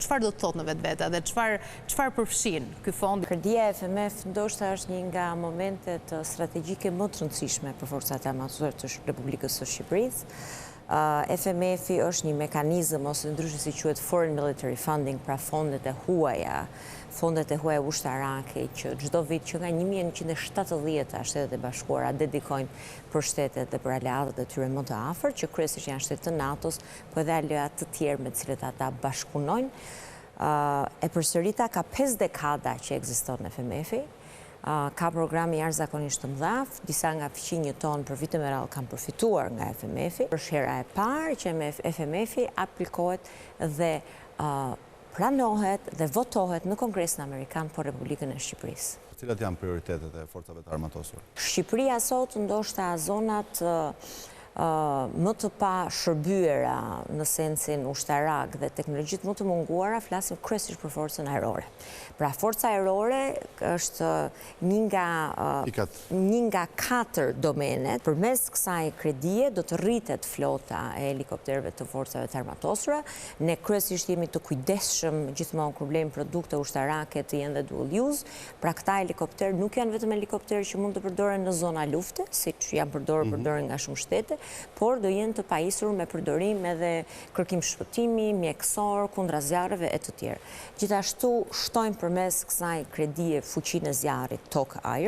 çfarë do të thotë në vetvete dhe çfarë përfshin ky fond? Perdia e FMF ndoshta është një nga momentet strategjike më të rëndësishme për forcat armatore të Republikës së Shqipërisë. FMF-i është një mekanizëm ose ndryshe si quhet Foreign Military Funding, pra fondet e huaja ushtarake që çdo vit që nga 1970 Shtetet e Bashkuara dedikojnë për shtetet dhe për aleatët e tyre më të afërt, që kryesisht janë shtetet të NATO-s, po edhe aleat të tjerë me të cilët ata bashkunojnë. E përsërita ka 5 dekada që ekziston FMF-i. Ka programe jashtëzakonisht të mëdha, disa nga fqinjët tonë për vite me radhë kanë përfituar nga FMF-i. Është hera e parë që FMF-i aplikohet dhe planohet dhe votohet në Kongresin Amerikan për Republikën e Shqipërisë. Cilat janë prioritetet e forcave të armatosura? Shqipëria sot ndoshta zonat më të pa shërbyera në sensin ushtarak dhe teknologjit më të munguara, flasim kryesisht për forcën ajrore. Pra, forca ajrore është një nga 4 domenet. Përmes kësaj kredie do të rritet flota e helikopterëve të forcave të armatosura. Ne kryesisht jemi të kujdesshëm gjithmonë kur blejmë produkte ushtarake të jenë dhe dual use. Pra, këta helikopterë nuk janë vetëm helikopterë që mund të përdoren në zona lufte, siç janë përdoren nga shumë shtete, por do jenë të pajisur me përdorim edhe kërkim shpëtimi, mjekësor, kundra zjarreve e të tjerë. Gjithashtu shtojmë përmes kësaj kredie fuqinë e zjarrit tokë-ajër.